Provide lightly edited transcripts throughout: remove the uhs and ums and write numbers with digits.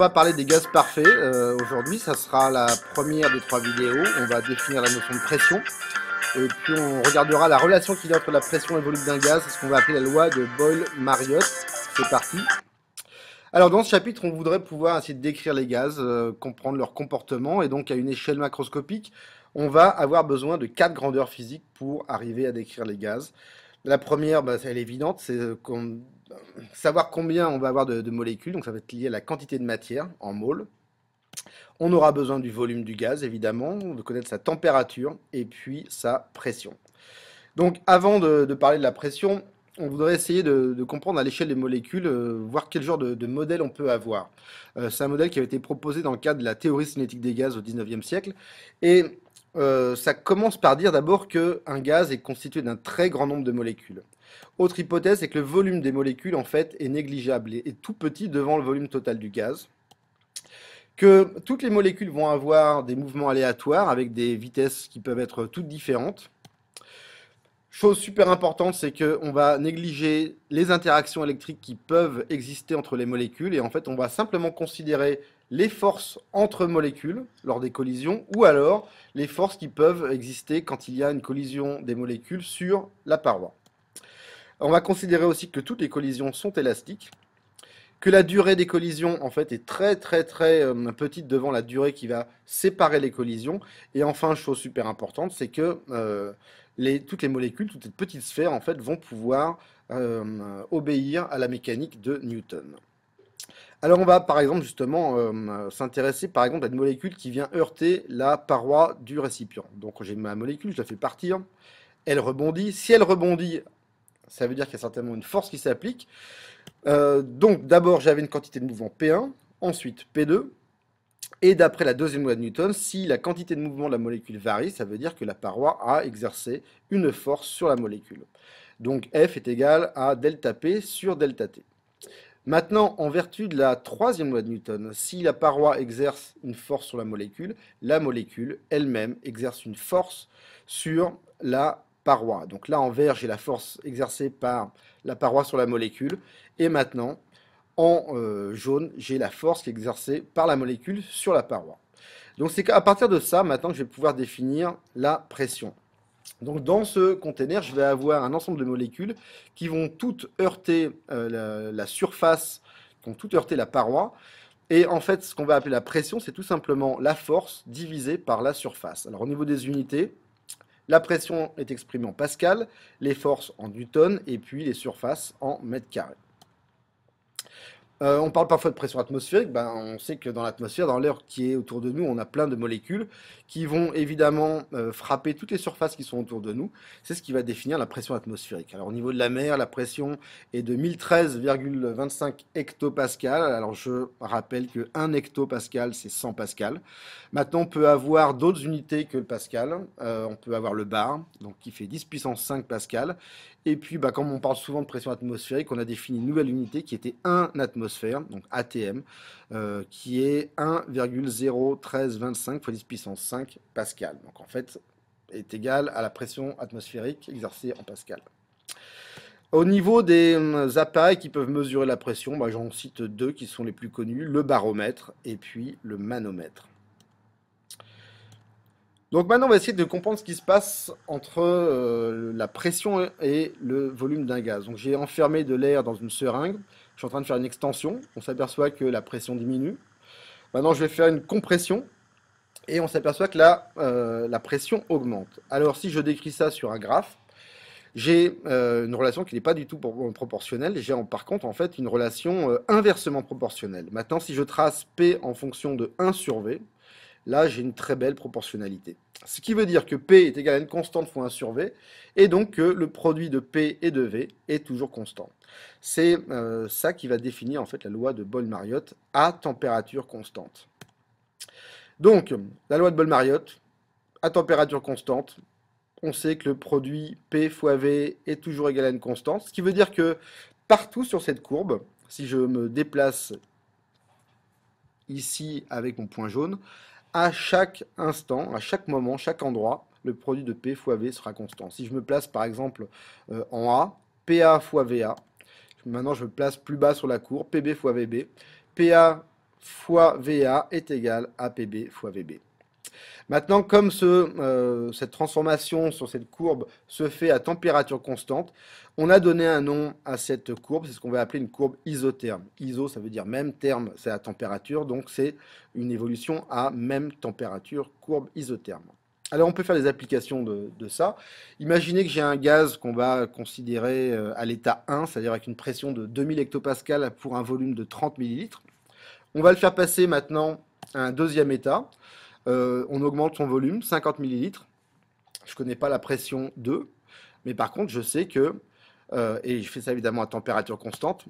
va parler des gaz parfaits aujourd'hui. Ça sera la première des 3 vidéos. On va définir la notion de pression. Et puis on regardera la relation qu'il y a entre la pression et le volume d'un gaz. C'est ce qu'on va appeler la loi de Boyle-Mariotte. C'est parti. Alors dans ce chapitre, on voudrait pouvoir essayer de décrire les gaz, comprendre leur comportement. Et donc à une échelle macroscopique, on va avoir besoin de 4 grandeurs physiques pour arriver à décrire les gaz. La première, elle est évidente, c'est savoir combien on va avoir de molécules. Donc ça va être lié à la quantité de matière en moles. On aura besoin du volume du gaz, évidemment, de connaître sa température et puis sa pression. Donc avant de parler de la pression, on voudrait essayer de comprendre à l'échelle des molécules, voir quel genre de modèle on peut avoir. C'est un modèle qui a été proposé dans le cadre de la théorie cinétique des gaz au 19e siècle. Et ça commence par dire d'abord qu'un gaz est constitué d'un très grand nombre de molécules. Autre hypothèse, c'est que le volume des molécules, en fait, est négligeable et tout petit devant le volume total du gaz. Que toutes les molécules vont avoir des mouvements aléatoires avec des vitesses qui peuvent être toutes différentes. Chose super importante, c'est qu'on va négliger les interactions électriques qui peuvent exister entre les molécules et en fait on va simplement considérer les forces entre molécules lors des collisions ou alors les forces qui peuvent exister quand il y a une collision des molécules sur la paroi. On va considérer aussi que toutes les collisions sont élastiques, que la durée des collisions en fait est très petite devant la durée qui va séparer les collisions. Et enfin, chose super importante, c'est que toutes les molécules, toutes les petites sphères en fait vont pouvoir obéir à la mécanique de Newton. Alors on va par exemple justement s'intéresser par exemple à une molécule qui vient heurter la paroi du récipient. Donc j'ai ma molécule, je la fais partir, elle rebondit. Si elle rebondit, ça veut dire qu'il y a certainement une force qui s'applique. Donc d'abord j'avais une quantité de mouvement P1, ensuite P2, et d'après la deuxième loi de Newton, si la quantité de mouvement de la molécule varie, ça veut dire que la paroi a exercé une force sur la molécule. Donc F est égal à delta P sur delta T. Maintenant, en vertu de la troisième loi de Newton, si la paroi exerce une force sur la molécule elle-même exerce une force sur la paroi. Donc là, en vert, j'ai la force exercée par la paroi sur la molécule. Et maintenant, en jaune, j'ai la force qui est exercée par la molécule sur la paroi. Donc c'est qu'à partir de ça, maintenant, je vais pouvoir définir la pression. Donc dans ce container, je vais avoir un ensemble de molécules qui vont toutes heurter la surface, qui vont toutes heurter la paroi. Et en fait, ce qu'on va appeler la pression, c'est tout simplement la force divisée par la surface. Alors au niveau des unités, la pression est exprimée en pascal, les forces en newton et puis les surfaces en mètres carrés. On parle parfois de pression atmosphérique. On sait que dans l'atmosphère, dans l'air qui est autour de nous, on a plein de molécules qui vont évidemment frapper toutes les surfaces qui sont autour de nous. C'est ce qui va définir la pression atmosphérique. Alors au niveau de la mer, la pression est de 1013,25 hectopascal. Alors je rappelle que 1 hectopascal, c'est 100 pascal. Maintenant, on peut avoir d'autres unités que le pascal. On peut avoir le bar, donc qui fait 10 puissance 5 pascal. Et puis, comme on parle souvent de pression atmosphérique, on a défini une nouvelle unité qui était 1 atmosphère, donc ATM, qui est 1,01325 fois 10 puissance 5 pascal. Donc en fait, est égal à la pression atmosphérique exercée en pascal. Au niveau des appareils qui peuvent mesurer la pression, j'en cite deux qui sont les plus connus, le baromètre et puis le manomètre. Donc maintenant, on va essayer de comprendre ce qui se passe entre la pression et le volume d'un gaz. Donc j'ai enfermé de l'air dans une seringue. Je suis en train de faire une extension. On s'aperçoit que la pression diminue. Maintenant, je vais faire une compression. Et on s'aperçoit que la pression augmente. Alors si je décris ça sur un graphe, j'ai une relation qui n'est pas du tout proportionnelle. J'ai par contre en fait une relation inversement proportionnelle. Maintenant, si je trace P en fonction de 1 sur V, là, j'ai une très belle proportionnalité. Ce qui veut dire que P est égal à une constante fois 1 sur V, et donc que le produit de P et de V est toujours constant. C'est ça qui va définir en fait la loi de Boyle-Mariotte à température constante. Donc, la loi de Boyle-Mariotte, à température constante, on sait que le produit P fois V est toujours égal à une constante, ce qui veut dire que partout sur cette courbe, si je me déplace ici avec mon point jaune, à chaque instant, à chaque moment, chaque endroit, le produit de P fois V sera constant. Si je me place par exemple en A, PA fois VA, maintenant je me place plus bas sur la courbe, PB fois VB, PA fois VA est égal à PB fois VB. Maintenant, comme cette transformation sur cette courbe se fait à température constante, on a donné un nom à cette courbe, c'est ce qu'on va appeler une courbe isotherme. Iso, ça veut dire même, terme, c'est la température, donc c'est une évolution à même température, courbe isotherme. Alors on peut faire des applications de ça. Imaginez que j'ai un gaz qu'on va considérer à l'état 1, c'est-à-dire avec une pression de 2000 hectopascales pour un volume de 30 millilitres. On va le faire passer maintenant à un deuxième état. On augmente son volume, 50 millilitres. Je ne connais pas la pression 2, mais par contre, je sais que, et je fais ça évidemment à température constante,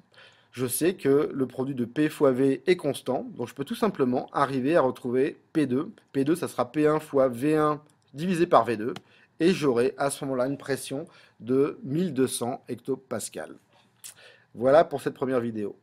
je sais que le produit de P fois V est constant, donc je peux tout simplement arriver à retrouver P2. P2, ça sera P1 fois V1 divisé par V2, et j'aurai à ce moment-là une pression de 1200 hectopascales. Voilà pour cette première vidéo.